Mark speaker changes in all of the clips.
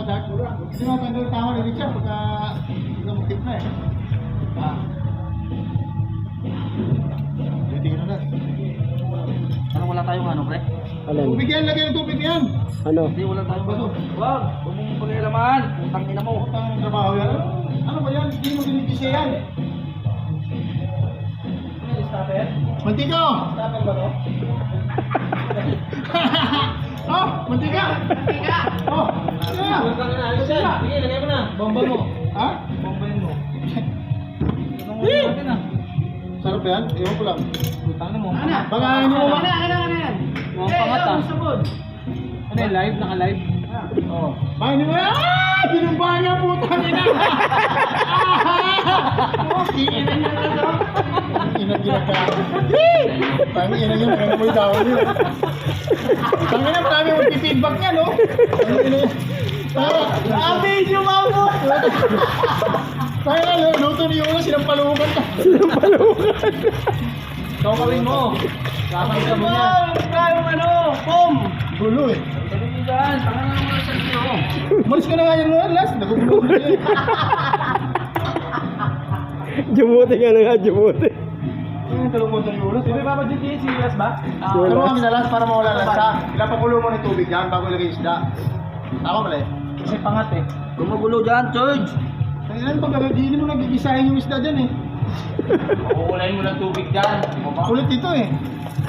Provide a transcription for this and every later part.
Speaker 1: Dark. Kasi matanggal tama ni Richard pagka lumukit na eh. Titignan na.
Speaker 2: Ano wala tayong ano, pre?
Speaker 3: Alin?
Speaker 1: Tubig yan, lagyan ng tubig yan.
Speaker 3: Ano?
Speaker 2: Hindi, wala tayong baso. Wag! Huwag mong pag-ilaman. Putang ina mo.
Speaker 1: Putang ng trabaho yan. Ano ba yan? Hindi mo ginigisa yan.
Speaker 2: Stopper?
Speaker 1: Mantika oh!
Speaker 2: Stopper ba to?
Speaker 1: Oh! Mantika! Mantika! Oh! Ano yan?
Speaker 2: Putang ina, ayos yan. Sige, lagay mo na. Bomba mo.
Speaker 1: Ha?
Speaker 2: Bombayin mo. Anong wala natin ah?
Speaker 1: Sarap yan? Ewan ko lang.
Speaker 2: Putang ina mo.
Speaker 1: Baka hindi mo ba?
Speaker 2: Mukhang pangat ah. Ano yung live? Naka-live?
Speaker 1: Oo. Baka hindi mo yan? Ah! Binumba niya putang ina! Oh! Ina niya na daw. Ina ginagawa. Tangina niya, nakamoy daw niya. Tangina, marami magpipidback niya, no? Tangina niya.
Speaker 2: Video mo mo!
Speaker 1: Tangina, luto niyo na, sinampalukan ka.
Speaker 2: Gawin mo! Kakanta mo yan! Kayong ano! Boom!
Speaker 1: Gulo eh.
Speaker 2: Sabi mo dyan! Tangan na naman sa iyo!
Speaker 1: Malis ka na nga yan, last. Nagugulo na yan.
Speaker 3: Jumuti ka na nga, jumuti.
Speaker 1: Ano yung talong ng ulo?
Speaker 2: Sino ba GT? Serious ba?
Speaker 1: Pero kami na last para mawala lansa. Ilapakulo mo ng tubig yan bago ilagay isda. Tama mali?
Speaker 2: Kasi pangat eh. Gumugulo dyan, George!
Speaker 1: Tangina, pag hindi mo nagigisahin yung isda dyan eh.
Speaker 2: Makukulay mo ng tubig dyan.
Speaker 1: Kulit ito eh.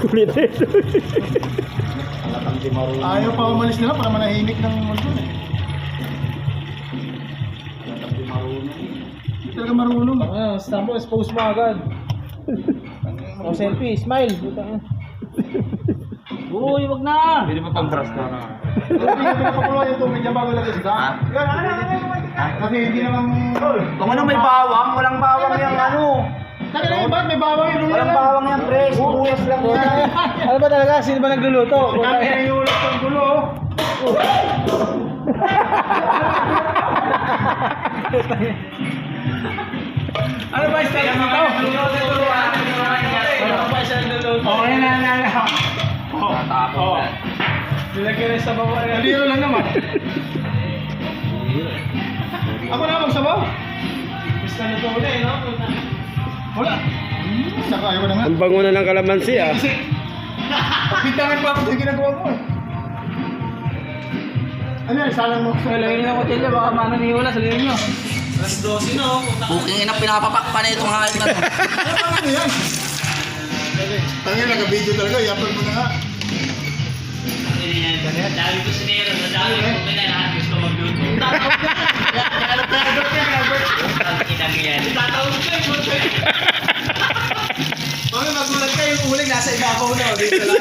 Speaker 3: Kulit eh.
Speaker 1: Ayaw pa umalis nila para manahimik ng mundo eh. Hindi talaga marunong.
Speaker 2: Ah, stamp mo, expose mo agad. O selfie, smile. Uy, wag na! Hindi mo pang brush na na.
Speaker 1: Hindi ka pinapakulo yung tubig dyan bago ilagay isda. Kasi hindi naman...
Speaker 2: Kung ano may bawang, walang bawang yung ano.
Speaker 1: Tangina yung ba't may bawang yung
Speaker 2: Walang bawang yan, pre. Sibuyas lang yan. Ano ba talaga? Sino ba nagluluto?
Speaker 1: Tangina yung ulit ng gulo.
Speaker 2: Ano ba style dito? Ano ba style dito?
Speaker 1: Okay na. Oo.
Speaker 2: Nilagyan na sa bawang.
Speaker 1: Kaliro lang naman. Ako na magsabaw.
Speaker 2: Gusto na ito ulit, no?
Speaker 1: Wala. Saka ayaw ko na nga.
Speaker 3: Ang bango na ng kalamansi ah.
Speaker 1: Pintangan pa ako sa ginagawa mo eh. Ano yan? Salang mo.
Speaker 2: Lagyan nyo ng kutsilyo, baka mananiwala sa liyo nyo. Alas 12, no? Booking ina pinapapak pa na itong hayop na to.
Speaker 1: Ano yan? Tangin, naka-video talaga. I-upload mo na nga.
Speaker 4: Dami ko sinero, dami ko lahat gusto magluto. Inang yan.
Speaker 2: Tatawag ko yung kutsilyo.
Speaker 1: Mga magulat ka yung uling nasa ibabaw na. Dito lang.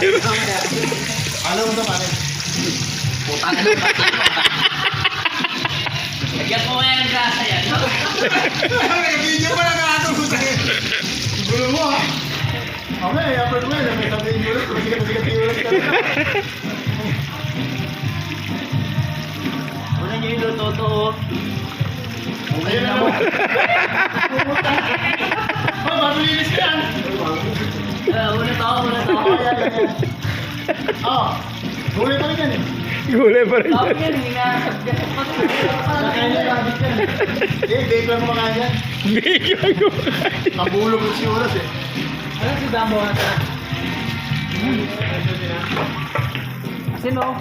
Speaker 1: Ano mo ito pare?
Speaker 4: Putang na lagyan mo yan ng grasa yan.
Speaker 1: Naka-video pa lang nga ito. Gulo mo ha. Okay, i-upload mo yan. May sabihin mo ulit. Sikat yung ulit talaga.
Speaker 4: Una nyo yung luto to.
Speaker 1: Ayun na mo. Oh, mabilis ka yan.
Speaker 4: Una to.
Speaker 1: Oh, gulay pa rin yan eh.
Speaker 3: Gulay pa rin
Speaker 4: Tawag
Speaker 3: yan.
Speaker 4: yan, hindi nga.
Speaker 1: Nakain niya rabbit yan. Bake lang kumakain yan.
Speaker 3: Bigyan ko.
Speaker 1: Nabulog yung si Uras eh.
Speaker 2: Ano si Dambo natin? Kasi no,